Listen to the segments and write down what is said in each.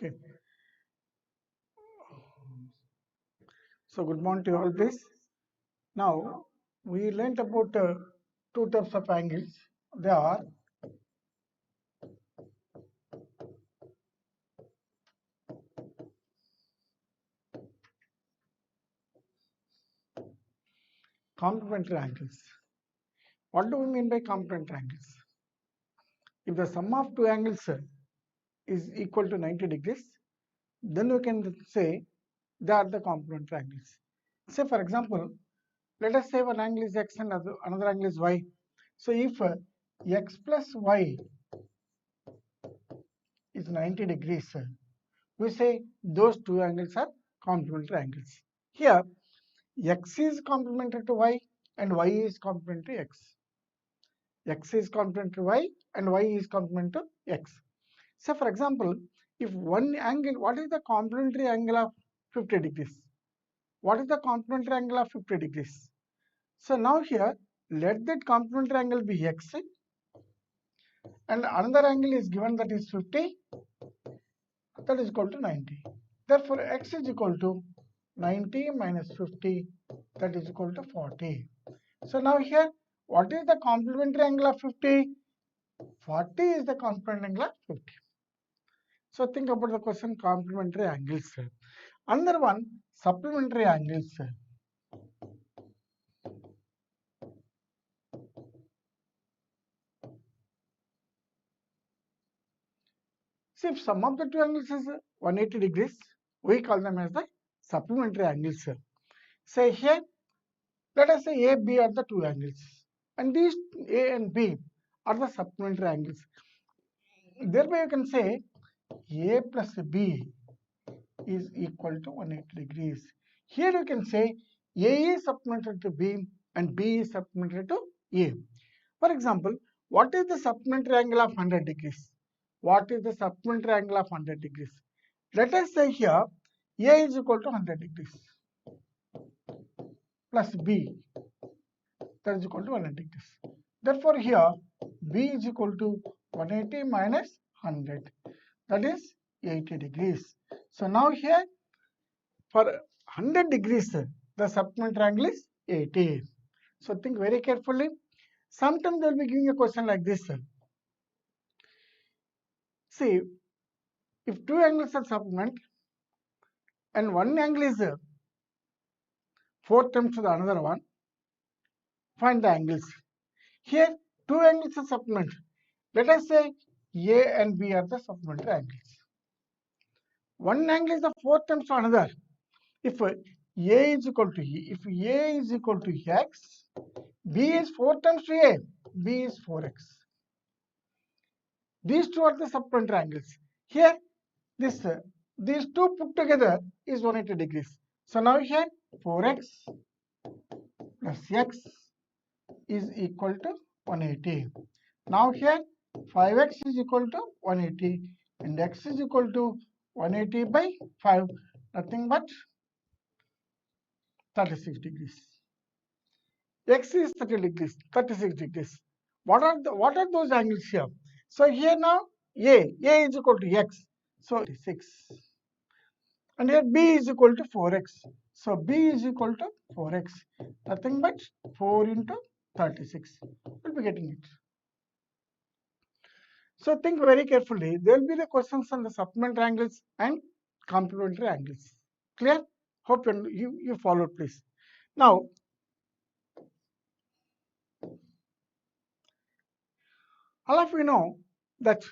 Okay. So good morning to you all, please. Now we learnt about two types of angles. They are complementary angles. What do we mean by complementary angles? If the sum of two angles is equal to 90 degrees, then we can say they are the complementary angles. Say for example, let us say one angle is x and another angle is y. So if x plus y is 90 degrees, we say those two angles are complementary angles. Here x is complementary to y and y is complementary to x. X is complementary to y and y is complementary to x. So for example, if one angle, what is the complementary angle of 50 degrees? What is the complementary angle of 50 degrees? So now here, let that complementary angle be x and another angle is given, that is 50, that is equal to 90. Therefore, x is equal to 90 minus 50, that is equal to 40. So now here, what is the complementary angle of 50? 40 is the complementary angle of 50. So think about the question complementary angles. Another one, supplementary angles. See, if sum of the two angles is 180 degrees, we call them as the supplementary angles. Say here, let us say A, B are the two angles, and these A and B are the supplementary angles. Thereby you can say A plus B is equal to 180 degrees. Here you can say A is supplementary to B and B is supplementary to A. For example, what is the supplementary angle of 100 degrees? What is the supplementary angle of 100 degrees? Let us say here A is equal to 100 degrees plus B, that is equal to 100 degrees. Therefore, here B is equal to 180 minus 100, that is 80 degrees. So now here for 100 degrees, the supplementary angle is 80. So think very carefully. Sometimes they will be giving a question like this. See, if two angles are supplement and one angle is 4 times to the another one, find the angles. Here, two angles are supplement. Let us say A and B are the supplementary angles. One angle is the 4 times to another. If A is equal to E, if A is equal to X, B is 4 times to A, B is 4X. These two are the supplementary angles. Here, these two put together is 180 degrees. So now here 4x plus x is equal to 180. Now here 5x is equal to 180 and x is equal to 180 by 5, nothing but 36 degrees. X is 30 degrees, 36 degrees. What are those angles here? So here now A is equal to x, so 6. And here B is equal to 4x. So B is equal to 4x. Nothing but 4 into 36. We'll be getting it. So think very carefully. There will be the questions on the supplementary angles and complementary angles. Clear? Hope you followed, please. Now, all of you know that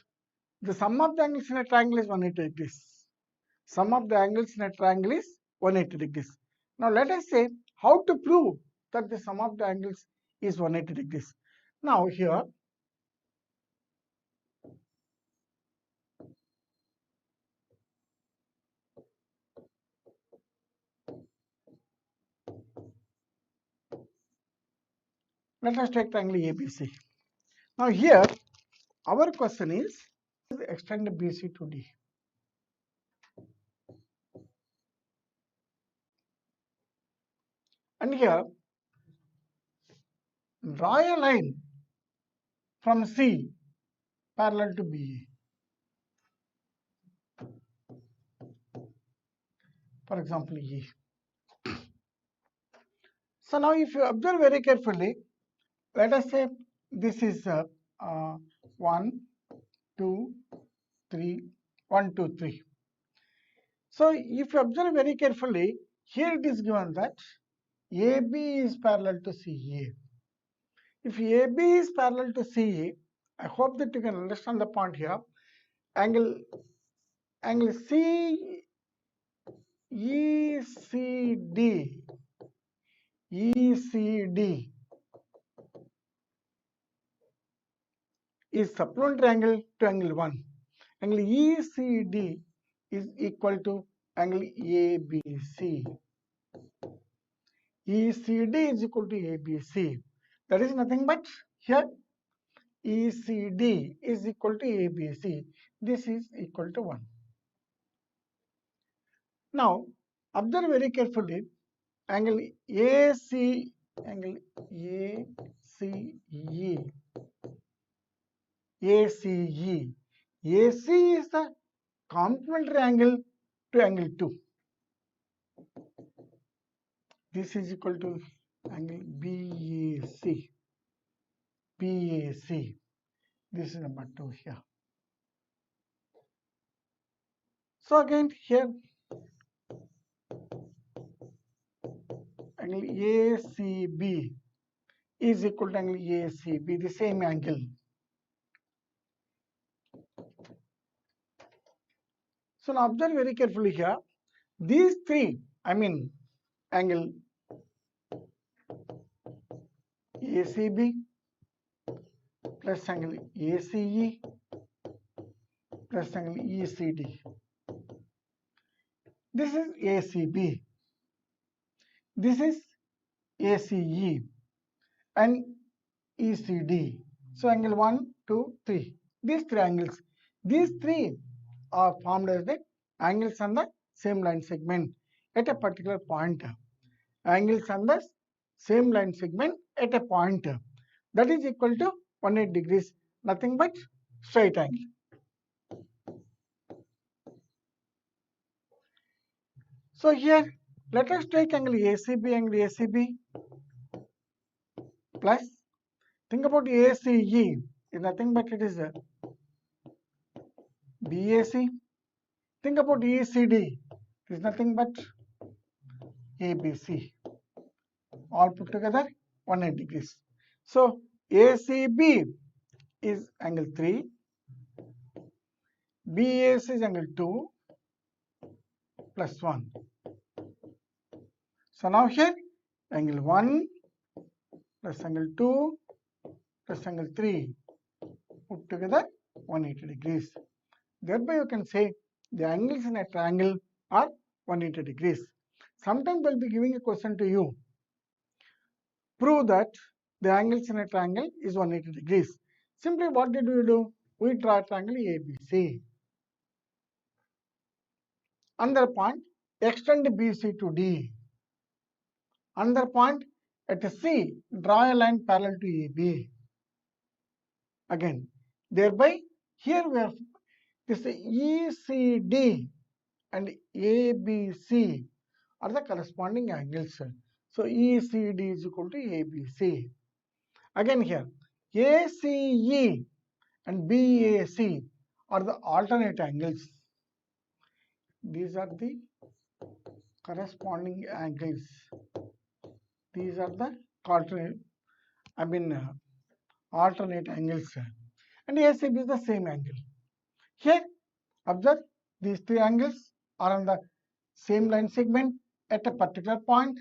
the sum of the angles in a triangle is 180 degrees. Sum of the angles in a triangle is 180 degrees. Now let us say how to prove that the sum of the angles is 180 degrees. Now here let us take triangle ABC. Now here our question is extend BC to D. And here draw a line from C parallel to BE. for example E. So now if you observe very carefully, let us say this is 1, 2, 3, 1, 2, 3. So if you observe very carefully, here it is given that AB is parallel to CA. If AB is parallel to CA, I hope that you can understand the point here. Angle ECD is supplementary angle to angle 1. Angle ECD is equal to angle ABC. ECD is equal to ABC. That is nothing but here ECD is equal to ABC. This is equal to 1. Now observe very carefully. Angle AC is the complementary angle to angle 2. This is equal to angle BAC. This is number 2 here. So again here angle ACB is equal to angle ACB, the same angle. So now observe very carefully here. These three, I mean angle ACB plus angle ACE plus angle ECD. This is ACB. This is ACE and ECD. So angle 1, 2, 3. These three angles. These three are formed as the angles on the same line segment at a particular point. Angles on the same line segment at a point that is equal to 180 degrees, nothing but straight angle. So here let us take angle ACB plus, think about ACE is nothing but it is BAC. Think about ECD, it is nothing but ABC. All put together 180 degrees. So ACB is angle 3, BAC is angle 2 plus 1. So now here angle 1 plus angle 2 plus angle 3 put together 180 degrees. Thereby you can say the angles in a triangle are 180 degrees. Sometimes they will be giving a question to you. Prove that the angles in a triangle is 180 degrees. Simply what did we do? We draw a triangle ABC. Another point, extend BC to D. Another point, at C, draw a line parallel to AB. Again, thereby here we have this ECD and ABC are the corresponding angles. So ECD is equal to ABC. Again here, ACE and BAC are the alternate angles. These are the corresponding angles. These are the alternate angles. And ACB is the same angle. Here, observe these three angles are on the same line segment at a particular point.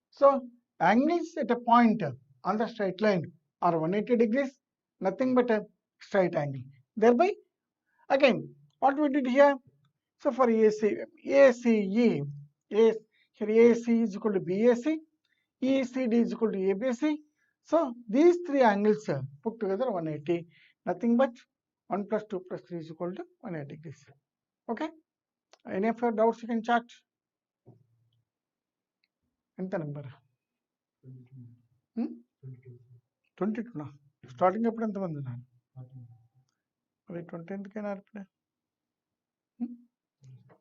So angles at a point on the straight line are 180 degrees, nothing but a straight angle. Thereby, again, what we did here? So for ACE, here AC is equal to BAC, ECD is equal to ABC. So these three angles put together 180, nothing but 1 plus 2 plus 3 is equal to 180 degrees. Okay? Any of your doubts you can chat. Enta number? 22 na. Starting up enta mandi na. Abi 20 endukena ipude?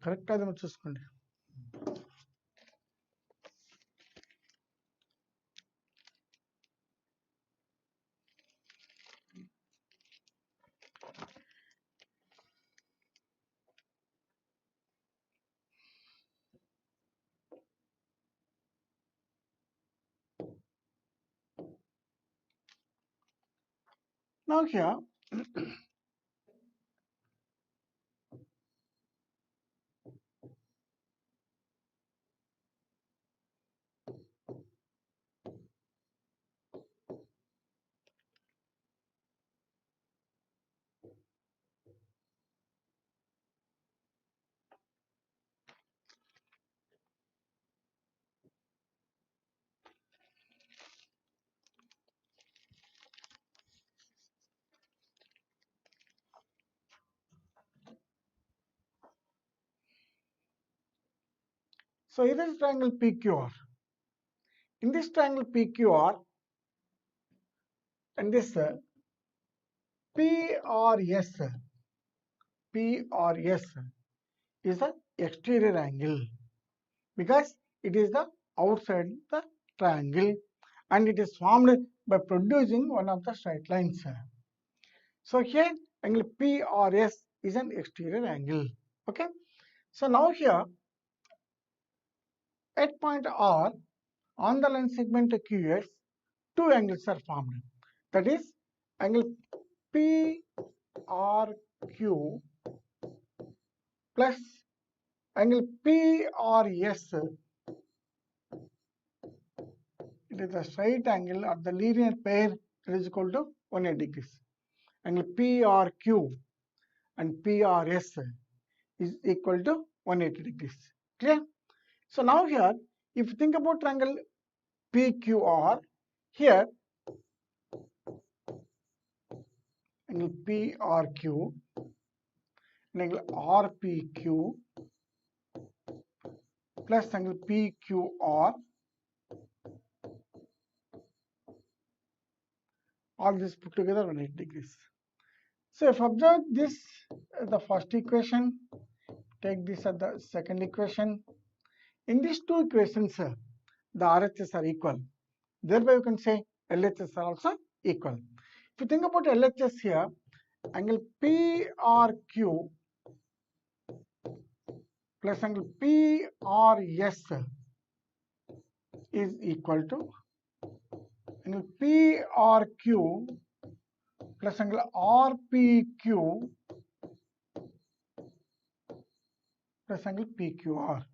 Correct adama chuskondi. Now here, so here is triangle PQR. In this triangle PQR, and this PRS is the exterior angle because it is the outside the triangle and it is formed by producing one of the straight lines. So here angle PRS is an exterior angle. Okay. So now here at point R on the line segment QX, two angles are formed. That is angle PRQ plus angle PRS. It is a straight angle of the linear pair that is equal to 180 degrees. Angle PRQ and PRS is equal to 180 degrees. Clear? So now here, if you think about triangle PQR, here angle PRQ and angle RPQ plus angle PQR, all this put together 180 degrees. So if observe this as the first equation, take this as the second equation. In these two equations, the RHS are equal. Thereby you can say LHS are also equal. If you think about LHS here, angle PRQ plus angle PRS is equal to angle PRQ plus angle RPQ plus angle PQR.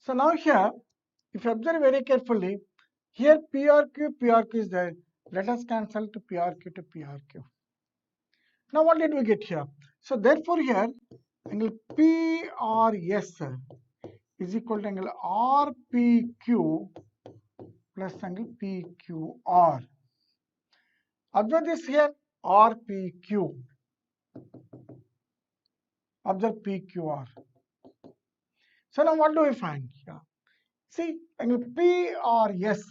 So now here, if you observe very carefully, here PRQ is there. Let us cancel to PRQ to PRQ. Now what did we get here? So therefore here, angle PRS is equal to angle RPQ plus angle PQR. Observe this here, RPQ. Observe PQR. So now what do we find here? See, angle PRS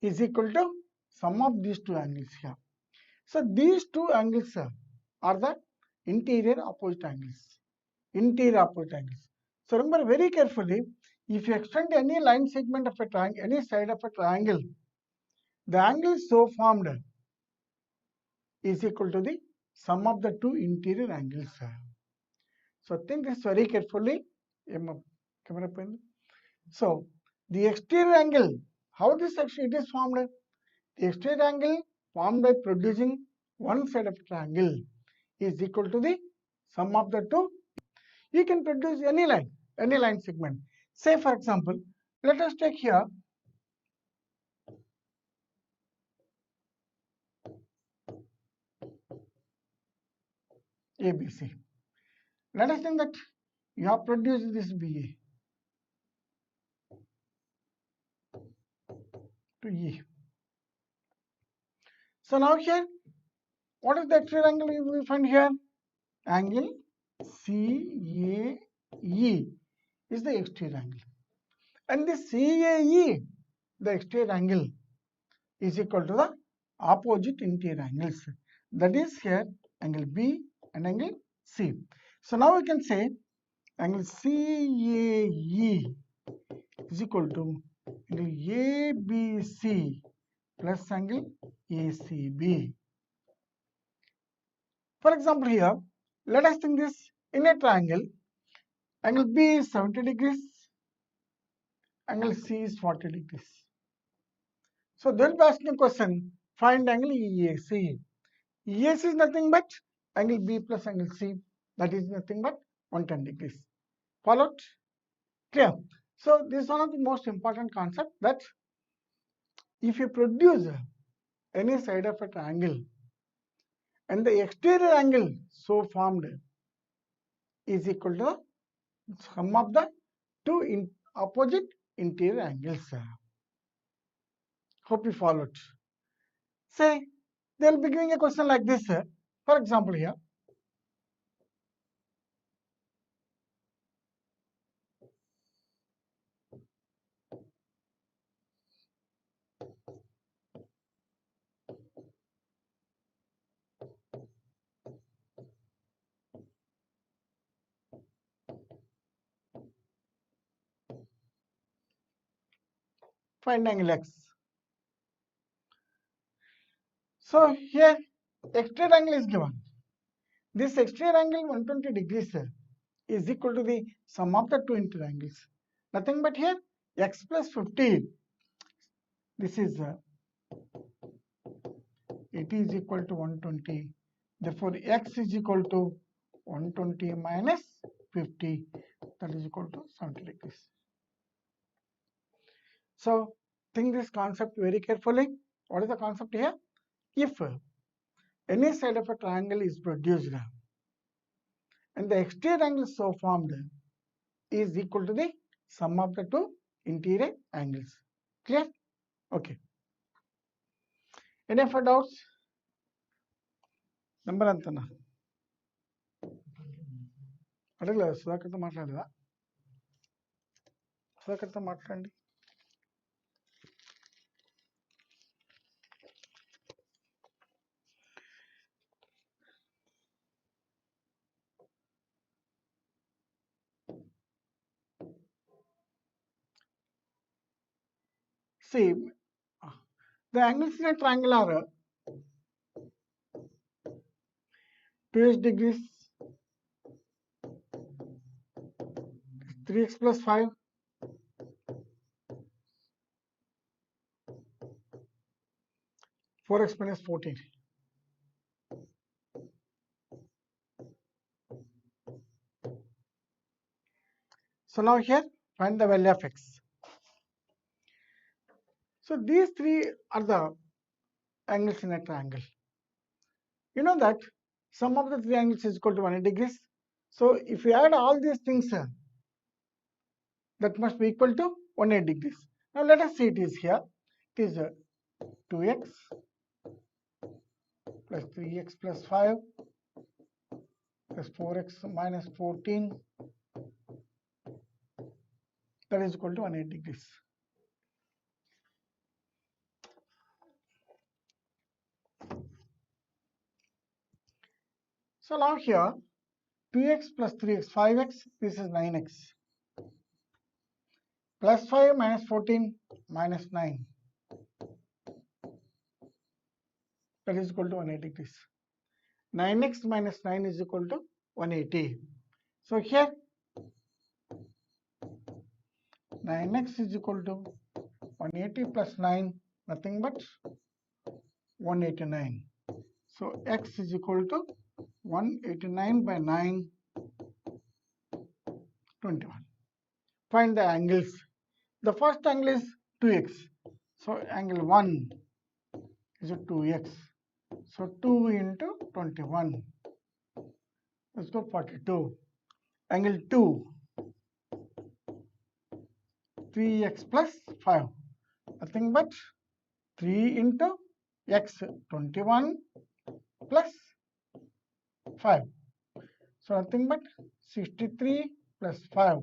is equal to sum of these two angles here. So these two angles are the interior opposite angles. So remember very carefully, if you extend any line segment of a triangle, any side of a triangle, the angle so formed is equal to the sum of the two interior angles. So think this very carefully. So the exterior angle, how this actually it is formed? The exterior angle formed by producing one side of a triangle is equal to the sum of the two. You can produce any line segment. Say for example, let us take here ABC. Let us think that you have produced this BA to E. So now here, what is the exterior angle we find here? Angle CAE is the exterior angle. And this CAE, the exterior angle, is equal to the opposite interior angles. That is here angle B and angle C. So now we can say angle CAE is equal to angle ABC plus angle ACB. For example here, let us think this in a triangle, angle B is 70 degrees, angle C is 40 degrees. So they'll be asking a question, Find angle EAC. EAC is nothing but angle B plus angle C. That is nothing but 110 degrees. Followed? Clear? So this is one of the most important concepts, that if you produce any side of a triangle and the exterior angle so formed is equal to the sum of the two opposite interior angles. Hope you followed. Say, they will be giving a question like this. For example, here, find angle X. So here, exterior angle is given. This exterior angle 120 degrees is equal to the sum of the two interior angles. Nothing but here, X plus 50. This is it is equal to 120. Therefore, X is equal to 120 minus 50. That is equal to 70 degrees. So, think this concept very carefully. What is the concept here? If any side of a triangle is produced and the exterior angle so formed is equal to the sum of the two interior angles. Clear? Okay. Any further doubts? Number antana. అడగలేదు సుధాకర్తో మాట్లాడదా సుధాకర్తో మాట్లాడండి See, the angles in a triangle are 2h degrees, 3x plus 5, 4x minus 14. So now here, find the value of x. So these three are the angles in a triangle. You know that sum of the three angles is equal to 180 degrees. So if you add all these things, that must be equal to 180 degrees. Now let us see it is here. It is 2x plus 3x plus 5 plus 4x minus 14. That is equal to 180 degrees. So now here 2x plus 3x, 5x, this is 9x. Plus 5 minus 14 minus 9. That is equal to 180 degrees. 9x minus 9 is equal to 180. So here 9x is equal to 180 plus 9, nothing but 189. So x is equal to 189 by 9, 21. Find the angles. The first angle is 2x. So angle 1 is 2x. So 2 into 21. Let's go 42. Angle 2, 3x plus 5. Nothing but 3 into x, 21 plus 5. So nothing but 63 plus 5.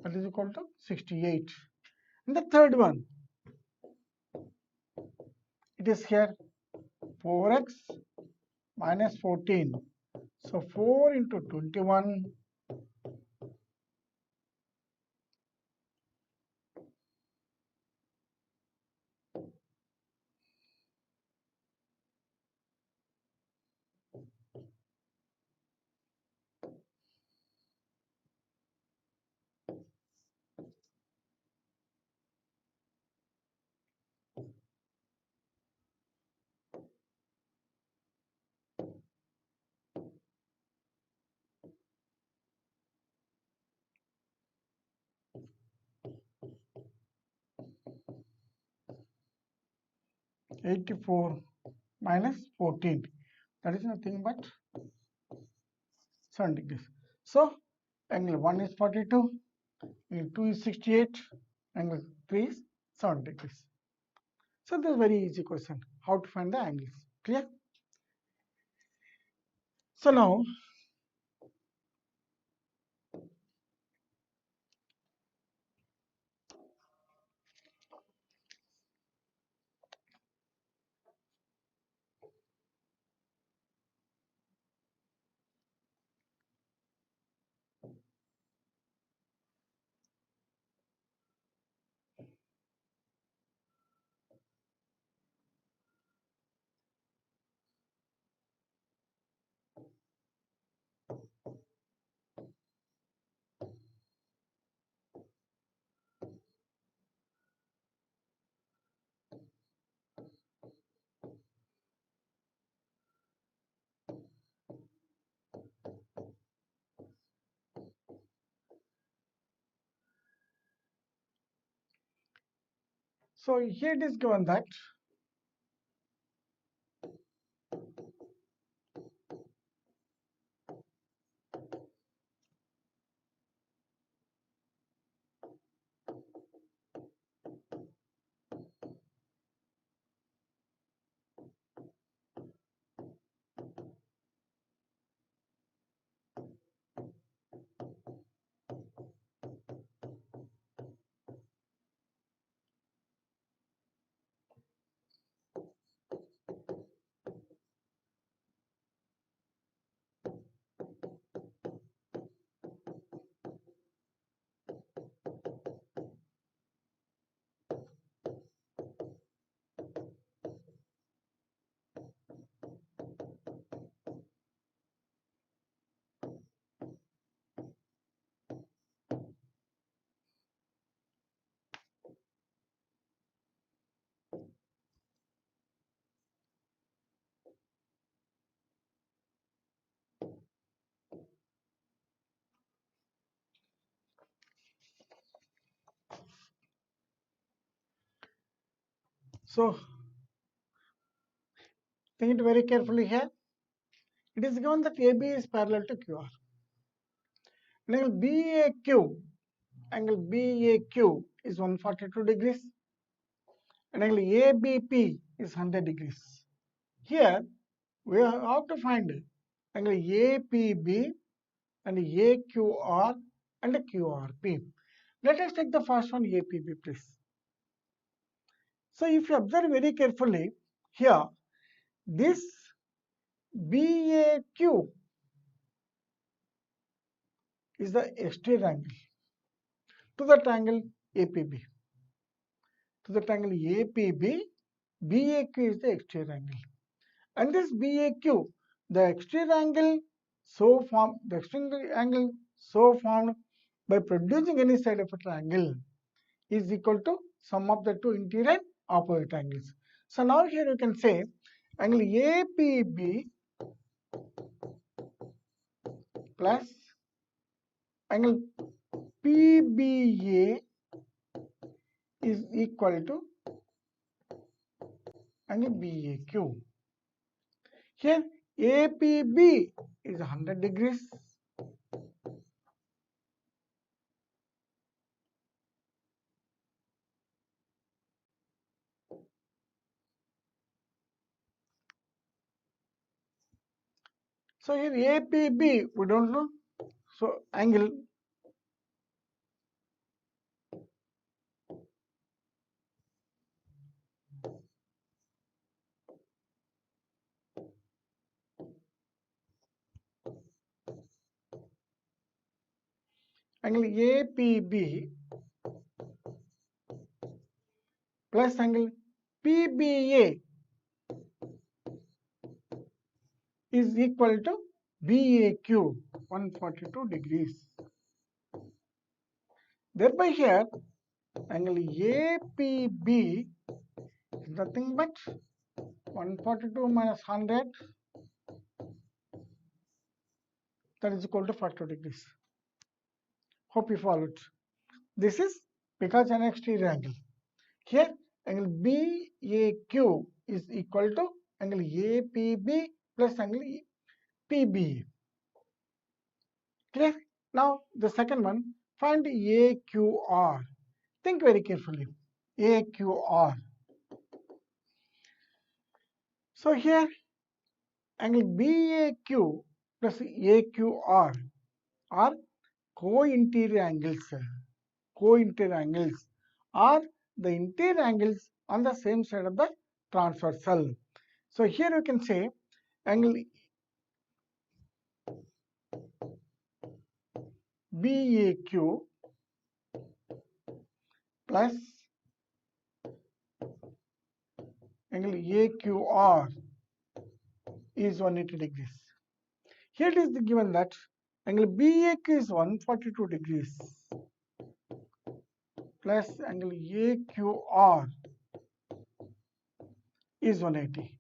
That is equal to 68. And the third one, it is here 4x minus 14. So 4 into 21 . 84 minus 14. That is nothing but 7 degrees. So angle 1 is 42, angle 2 is 68, angle 3 is 7 degrees. So this is a very easy question. How to find the angles? Clear? So now here it is given that think it very carefully here. It is given that AB is parallel to QR. Angle BAQ is 142 degrees and angle ABP is 100 degrees. Here we have to find angle APB and AQR and QRP. Let us take the first one, APB, please. So if you observe very carefully here, this BAQ is the exterior angle to the triangle APB. To the triangle APB, BAQ is the exterior angle. And this BAQ, the exterior angle so formed by producing any side of a triangle is equal to sum of the two interior and opposite angles. So now here you can say angle APB plus angle PBA is equal to angle BAQ. Here APB is 100 degrees. So here APB we don't know. So angle APB plus angle PBA is equal to BAQ 142 degrees. Thereby here angle APB is nothing but 142 minus 100, that is equal to 42 degrees. Hope you followed. This is because an exterior angle. Here angle BAQ is equal to angle APB plus angle PB. Clear? Now the second one, find AQR. Think very carefully. AQR. So here angle BAQ plus AQR are co-interior angles. Co-interior angles are the interior angles on the same side of the transversal. So here you can say angle BAQ plus angle AQR is 180 degrees. Here it is given that angle BAQ is 142 degrees plus angle AQR is 180.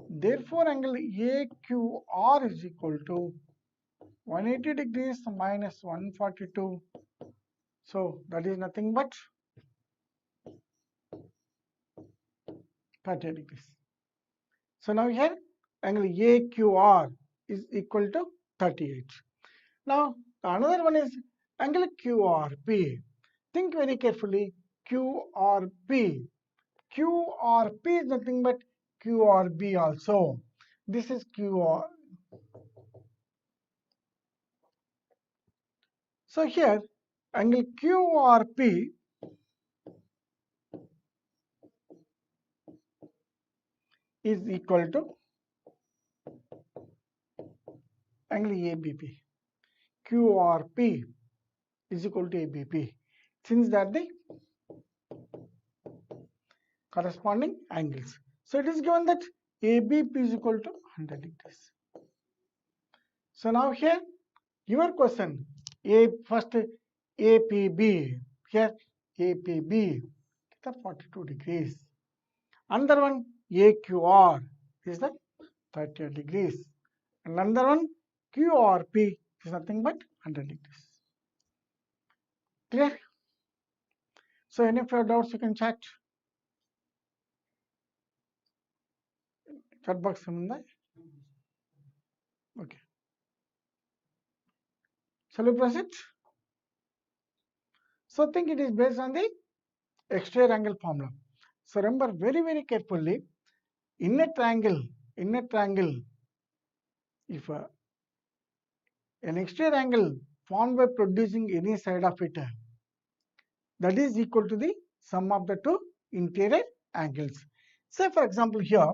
Therefore, angle AQR is equal to 180 degrees minus 142. So that is nothing but 30 degrees. So now here angle AQR is equal to 38. Now another one is angle QRP. Think very carefully. QRP. QRP is nothing but QRB also. This is QR. So here angle QRP is equal to angle ABP. QRP is equal to ABP, since that the corresponding angles. So it is given that ABP is equal to 100 degrees. So now here your question, first APB, here APB the 42 degrees. Another one AQR is the 30 degrees. And another one QRP is nothing but 100 degrees. Clear? So any of your doubts you can chat. Chat box ఉందా? Okay. Shall we proceed? So think it is based on the exterior angle formula. So remember very carefully, in a triangle, if an exterior angle formed by producing any side of it, that is equal to the sum of the two interior angles. Say for example here,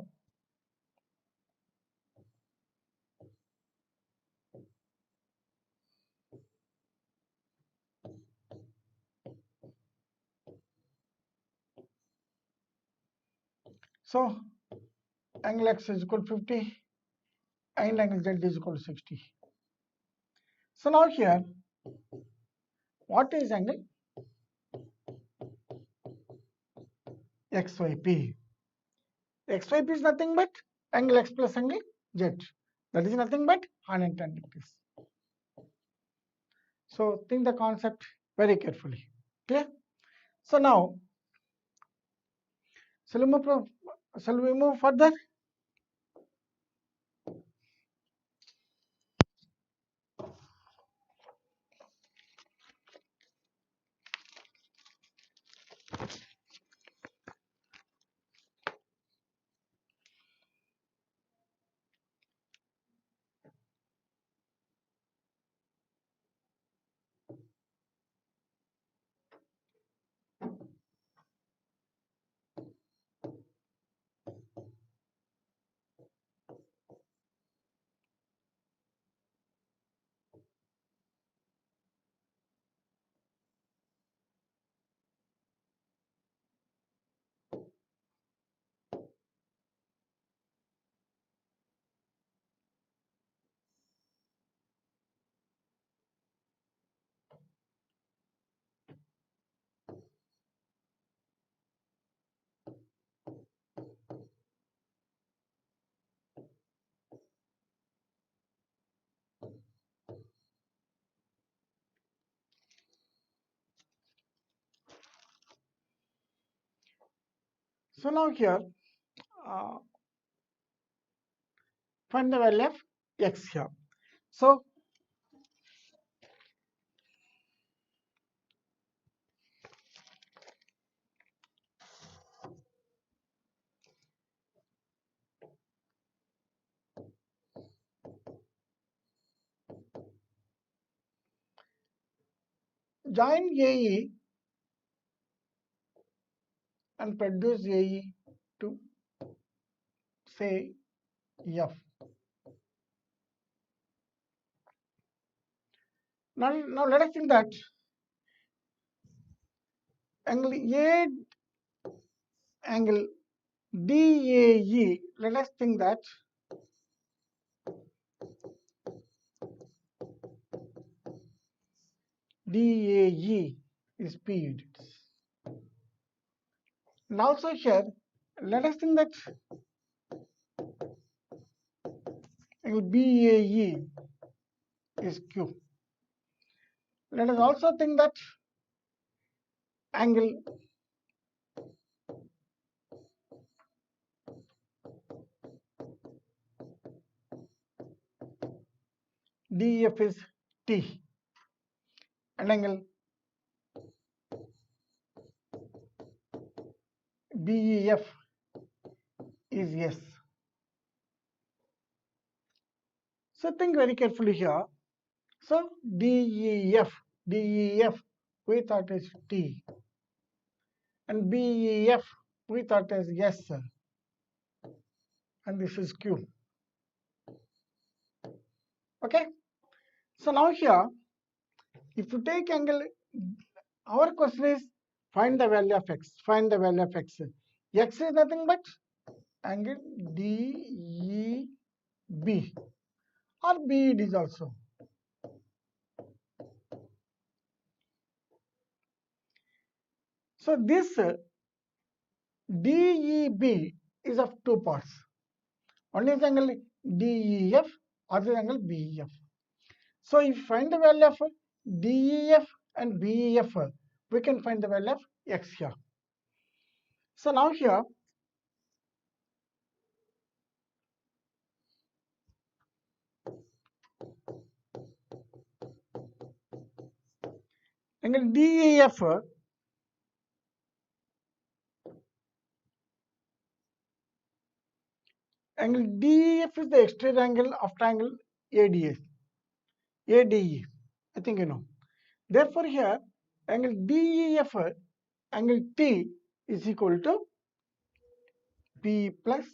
so angle x is equal to 50 and angle z is equal to 60. So now here, what is angle XYP? XYP is nothing but angle x plus angle z. That is nothing but 110 degrees. So think the concept very carefully. Clear? So now, shall we move further? So now here, uh, find the value of x here. So join AE and produce AE to say F. Now let us think that angle A angle DAE, let us think that DAE is P units. And also here, let us think that angle BAE is Q. Let us also think that angle DEF is T and angle BEF is S. So think very carefully here. So DEF we thought is T and BEF we thought is S and this is Q. Okay. So now here, if you take angle, our question is find the value of x. Find the value of x. X is nothing but angle DEB or BED is also. So this DEB is of two parts. One is angle DEF, other angle BEF. So if you find the value of DEF and BEF, we can find the value of x here. So now here, angle DEF angle DEF is the exterior angle of triangle ADE. I think you know. Therefore, here angle DEF, angle T is equal to P plus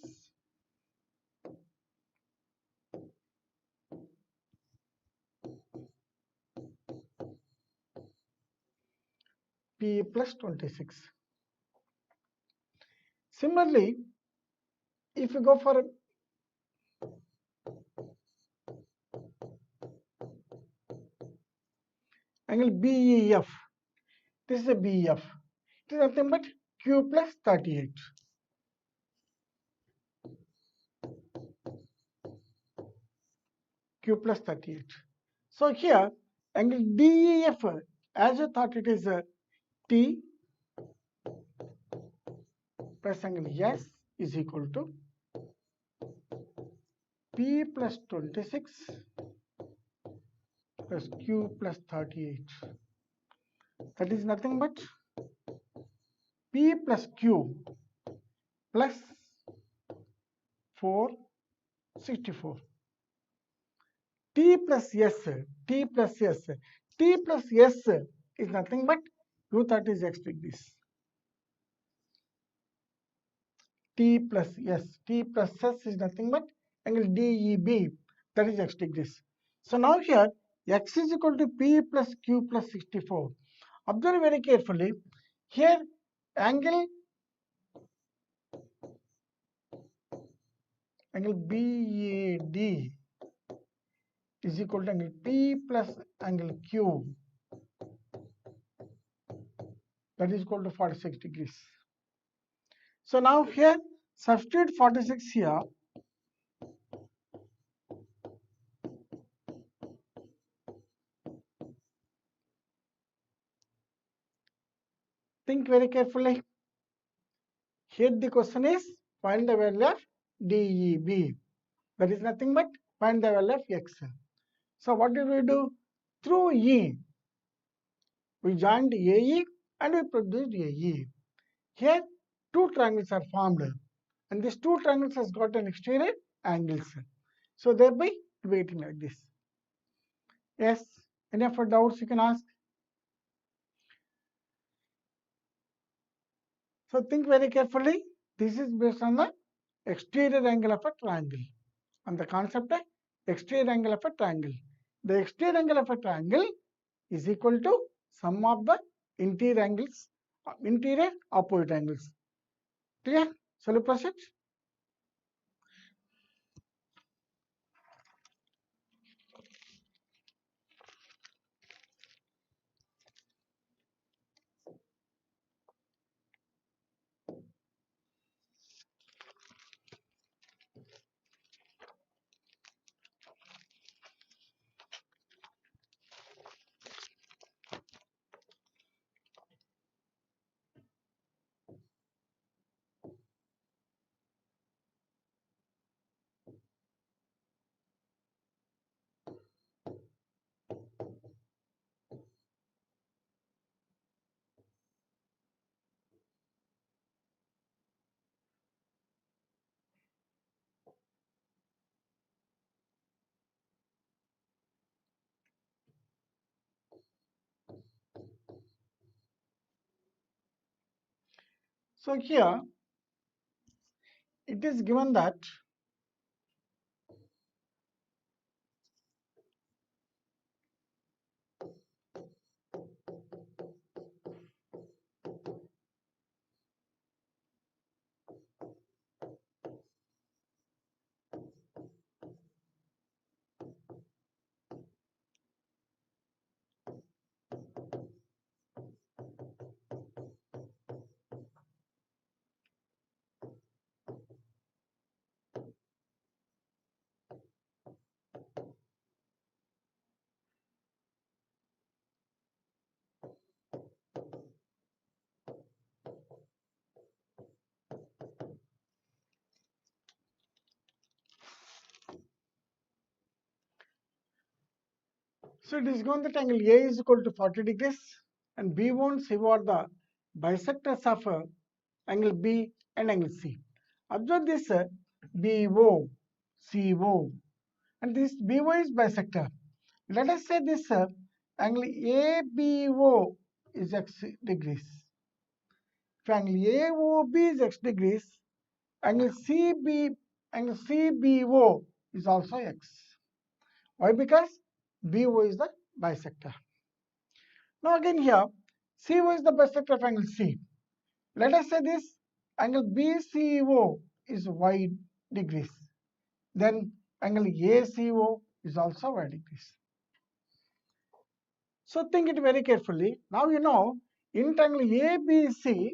P plus 26. Similarly, if you go for angle BEF, this is a BEF. It is nothing but Q plus 38. Q plus 38. So here, angle DEF, as you thought it is T plus angle S is equal to P plus 26 plus Q plus 38. That is nothing but P plus Q plus 464. T plus S is nothing but you thought is x degrees. T plus S is nothing but angle DEB, that is x degrees. So now here x is equal to P plus Q plus 64. Observe very carefully. Here angle BAD is equal to angle P plus angle Q, that is equal to 46 degrees. So now here substitute 46 here. Think very carefully. Here the question is find the value of DEB. That is nothing but find the value of X. So what did we do? Through E, we joined AE and we produced AE. Here two triangles are formed and these two triangles has got an exterior angles. So thereby waiting like this. Yes, any of your doubts you can ask. So think very carefully. This is based on the exterior angle of a triangle. On the concept of exterior angle of a triangle. The exterior angle of a triangle is equal to sum of the interior angles, interior opposite angles. Clear? Shall we proceed? So here it is given that so it is given that angle A is equal to 40 degrees and B1, C are the bisectors of angle B and angle C. Observe this BO, CO and this BO is bisector. Let us say this angle ABO is x degrees. If angle AOB is x degrees, angle CBO is also x. Why? Because BO is the bisector. Now again here, CO is the bisector of angle C. Let us say this angle BCO is y degrees. Then angle ACO is also y degrees. So think it very carefully. Now you know in triangle ABC,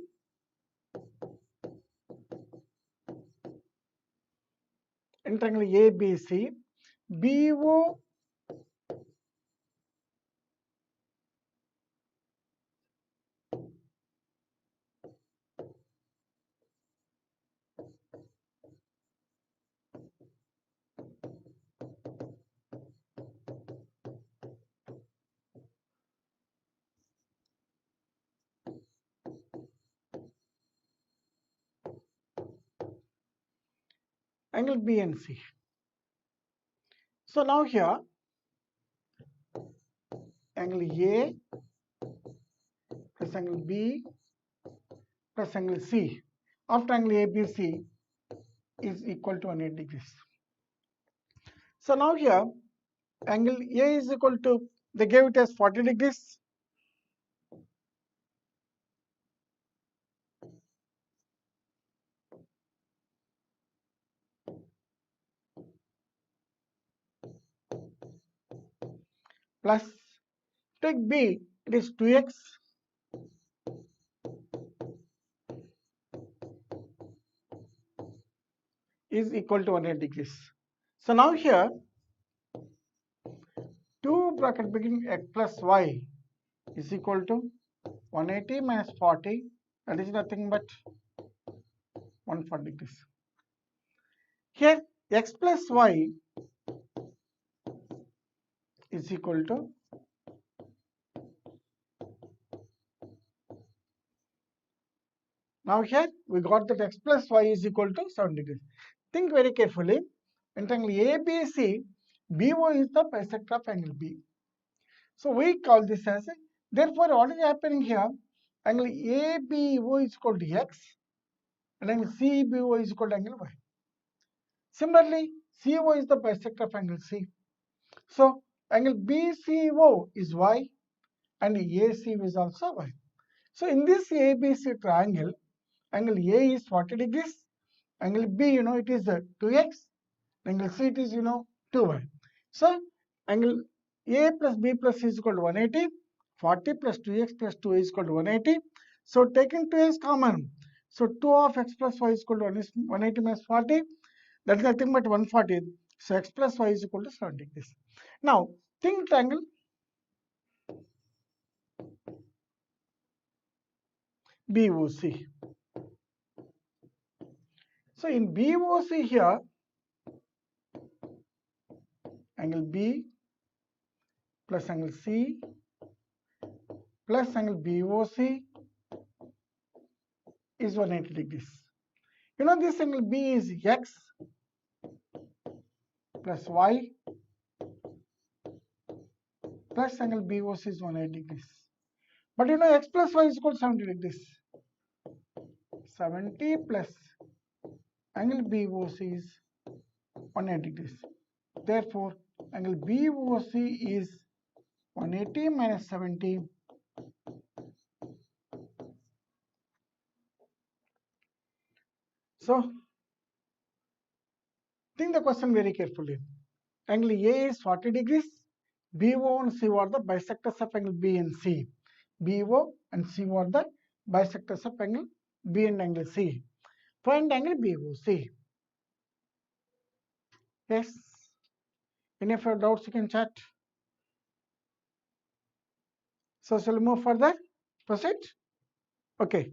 in triangle ABC, BO angle B and C. So now here angle A plus angle B plus angle C of triangle ABC is equal to 180 degrees. So now here angle A is equal to, they gave it as 40 degrees. Plus take B, it is 2x is equal to 180 degrees. So now here 2 bracket beginning x plus y is equal to 180 minus 40, that is nothing but 140 degrees. Here x plus y is equal to now here we got that x plus y is equal to 7 degrees. Think very carefully. In triangle ABC, BO is the bisector of angle B. So we call this as a, therefore what is happening here? Angle ABO is equal to x and angle CBO is equal to angle y. Similarly, CO is the bisector of angle C. So angle BCO is y and ACO is also y. So in this ABC triangle, angle A is 40 degrees, angle B, it is 2x, angle C it is 2y. So angle A plus B plus C is equal to 180, 40 plus 2x plus 2 is equal to 180. So taking 2 is common. So 2 of x plus y is equal to 180 minus 40. That is nothing but 140. So x plus y is equal to 70 degrees. Now think triangle BOC. So in BOC here, angle B plus angle C plus angle BOC is 180 degrees. This angle B is x plus y plus angle BOC is 180 degrees. But x plus y is equal to 70 degrees. 70 plus angle BOC is 180 degrees. Therefore, angle BOC is 180 minus 70. So, think the question very carefully. Angle A is 40 degrees. BO and CO are the bisectors of angle B and C. BO and CO are the bisectors of angle B and angle C. Find angle BOC. Yes. Any of your doubts you can chat. So shall we move further? Proceed? Okay.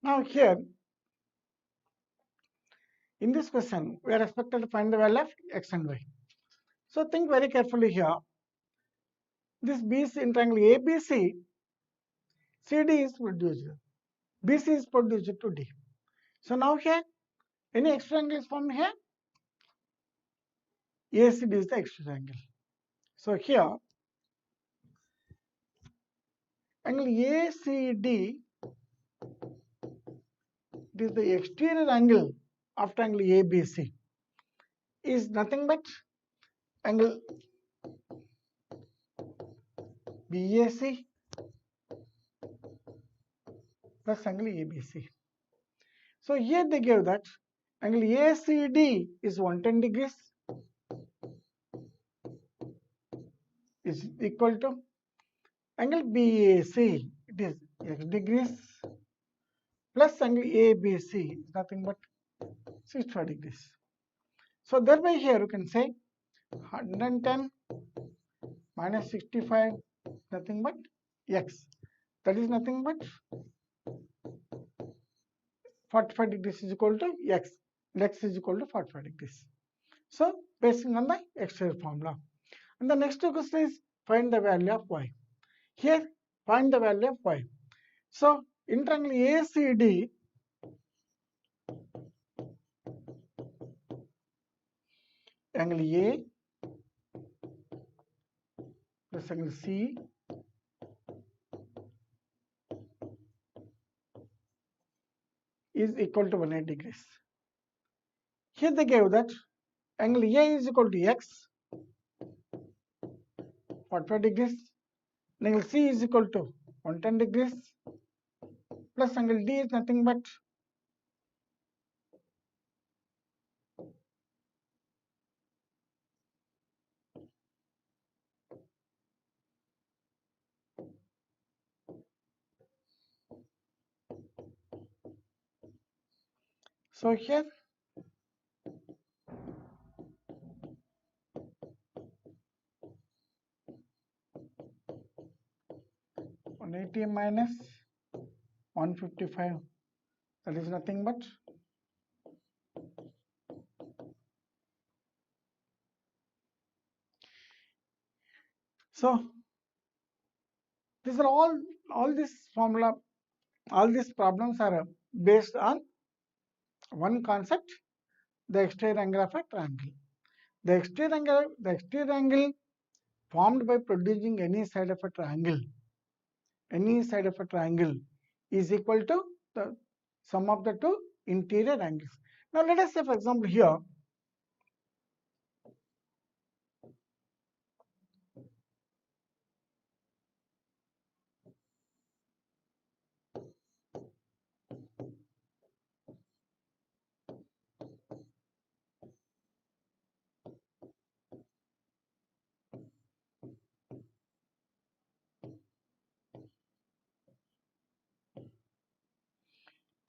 Now here, in this question, we are expected to find the value of x and y. So think very carefully here. This BC in triangle ABC, CD is produced. BC is produced to D. So now here, any extra angle is formed here. ACD is the extra angle. So here, angle ACD is the exterior angle of triangle ABC is nothing but angle BAC plus angle ABC. So here they gave that angle ACD is 110 degrees is equal to angle BAC, it is x degrees plus angle ABC is nothing but 65 degrees. So thereby here you can say 110 minus 65 nothing but x, that is nothing but 45 degrees is equal to x, and x is equal to 45 degrees. So basing on the exterior formula. And the next question is find the value of y. Here find the value of y. So in triangle ACD, angle A plus angle C is equal to 180 degrees. Here they gave that angle A is equal to x, 45 degrees, and angle C is equal to 110 degrees, plus angle D is nothing but so here 180 minus 155, that is nothing but so these are all this formula, all these problems are based on one concept, the exterior angle of a triangle. The exterior angle formed by producing any side of a triangle is equal to the sum of the two interior angles. Now let us say for example here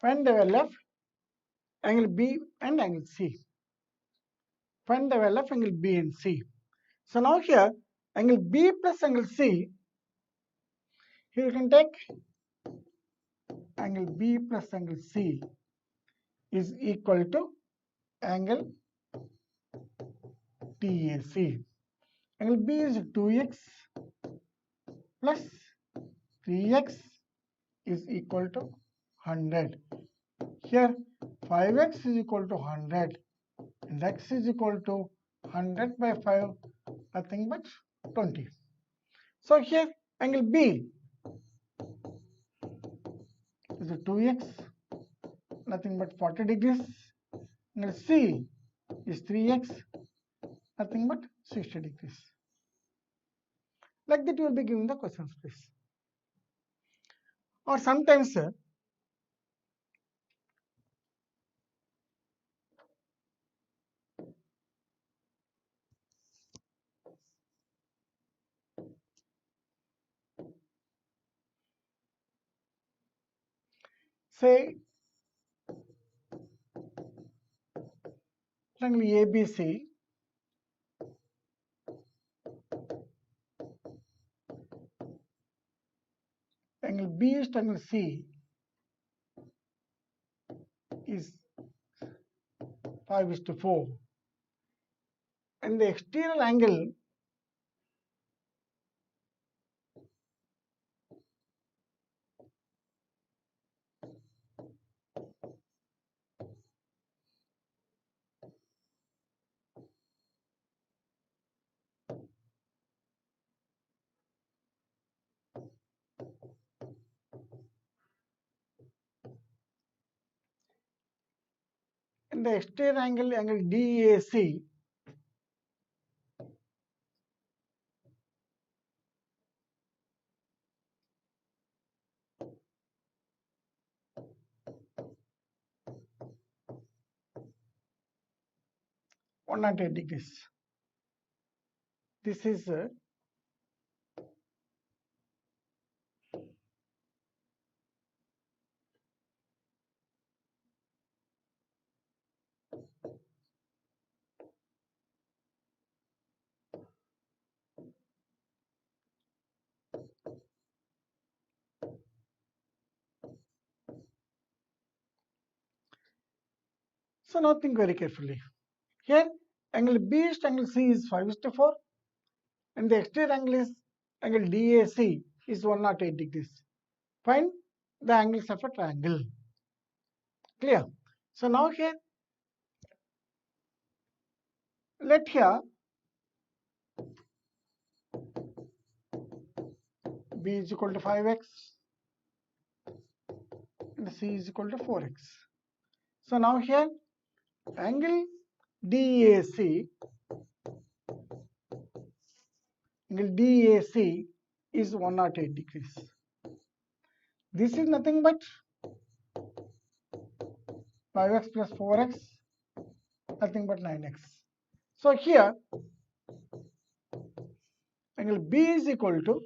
find the value of angle B and angle C. Find the value of angle B and C. So now here angle B plus angle C, here you can take angle B plus angle C is equal to angle TAC. Angle B is 2x plus 3x is equal to 100. Here 5x is equal to 100 and x is equal to 100 by 5, nothing but 20. So here angle B is 2x, nothing but 40 degrees. Angle C is 3x, nothing but 60 degrees. Like that you will be giving the questions, please. Or sometimes say triangle ABC, angle B is triangle C is 5:4, and the exterior angle angle DAC 108 degrees. This is so now think very carefully. Here angle B is to angle C is 5:4 and the exterior angle is angle DAC is 108 degrees. Find the angles of a triangle. Clear? So now here let here B is equal to 5x and C is equal to 4x. So now here angle DAC is 108 degrees. This is nothing but 5x plus 4x, nothing but 9x. So here angle B is equal to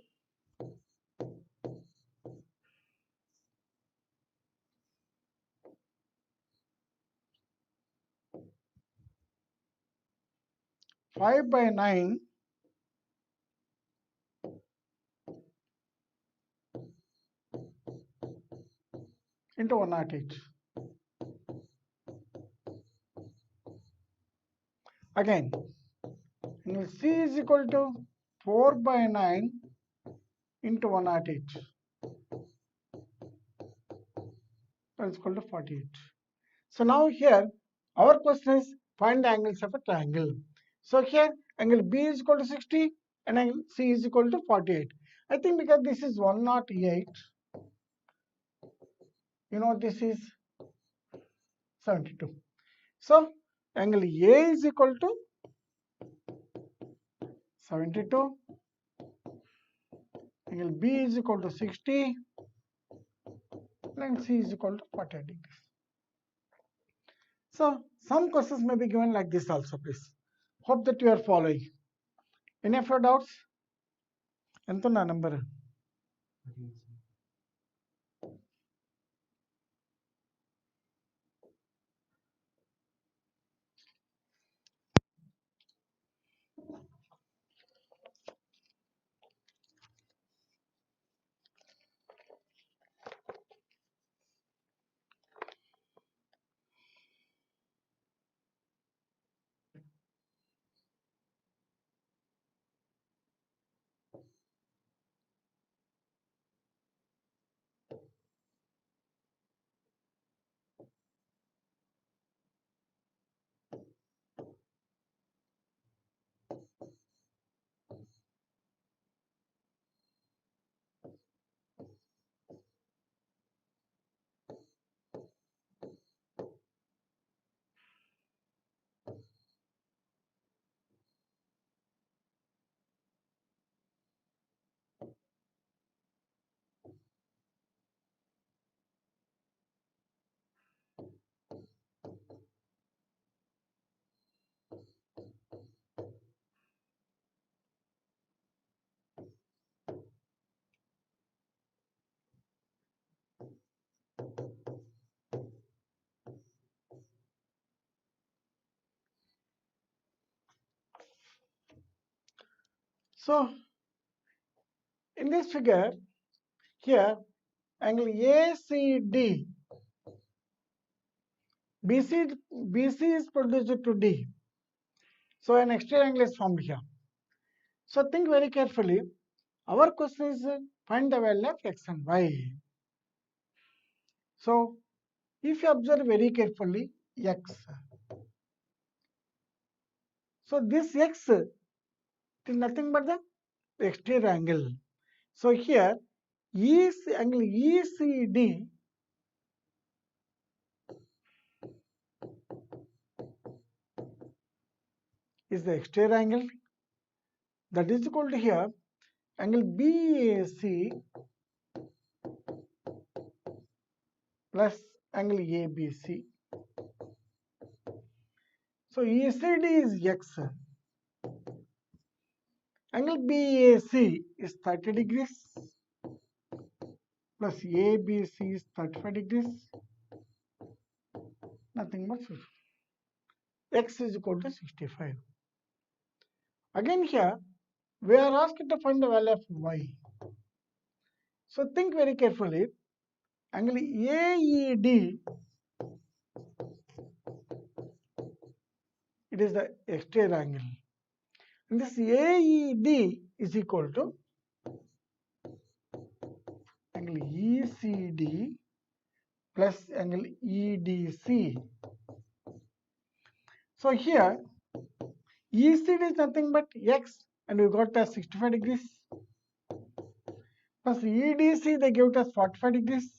5/9 into 108. Again, angle C is equal to 4/9 into 108. That is equal to 48. So now here our question is find the angles of a triangle. So here angle B is equal to 60 and angle C is equal to 48. I think because this is 108, you know this is 72. So angle A is equal to 72, angle B is equal to 60 and C is equal to 48 degrees. So some questions may be given like this also, please. Hope that you are following. Any of your doubts? Ento na number. So in this figure, here angle ACD, BC is produced to D. So an exterior angle is formed here. So think very carefully. Our question is find the value of x and y. So if you observe very carefully x. So this x is nothing but the exterior angle. So here angle ECD is the exterior angle, that is equal to here angle BAC plus angle ABC. So ECD is X. Angle BAC is 30 degrees plus ABC is 35 degrees. Nothing but 50. X is equal to 65. Again here, we are asked to find the value of Y. So think very carefully. Angle AED, it is the exterior angle. And this AED is equal to angle ECD plus angle EDC. So here ECD is nothing but X and we got as 65 degrees plus EDC they gave it as 45 degrees.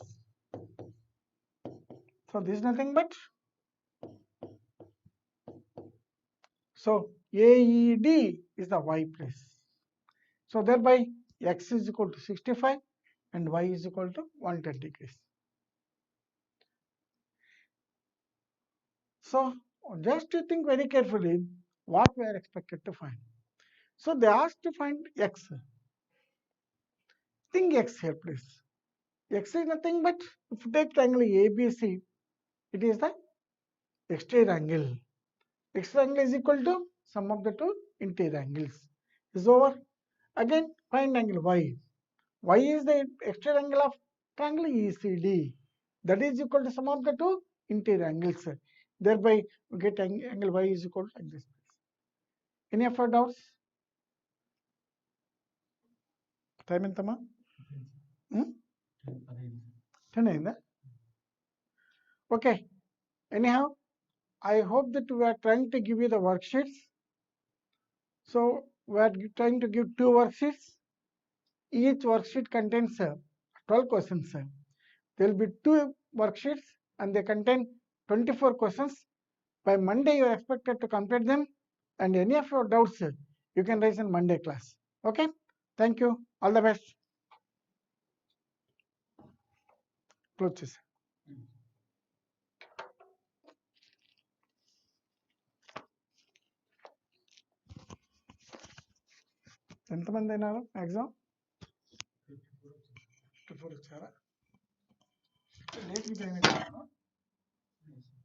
So this is nothing but, so AED is the Y place. So thereby X is equal to 65 and Y is equal to 110 degrees. So just to think very carefully what we are expected to find. So they asked to find X. Think X here please. X is nothing but, if you take triangle ABC, it is the exterior angle. Exterior angle is equal to sum of the two interior angles. Is over. Again find angle Y. Y is the exterior angle of triangle ECD. That is equal to sum of the two interior angles. Thereby we get angle Y is equal to like this. Any of your doubts? Time entama? 10 ainda? Okay. Anyhow, I hope that we are trying to give you the worksheets. So we are trying to give 2 worksheets. Each worksheet contains 12 questions. There will be 2 worksheets and they contain 24 questions. By Monday, you are expected to complete them, and any of your doubts you can raise in Monday class. Okay? Thank you. All the best. Close this. ఎంతమంది అయినారు exam 54 వచ్చారా లేట్కి join అయిపోయాను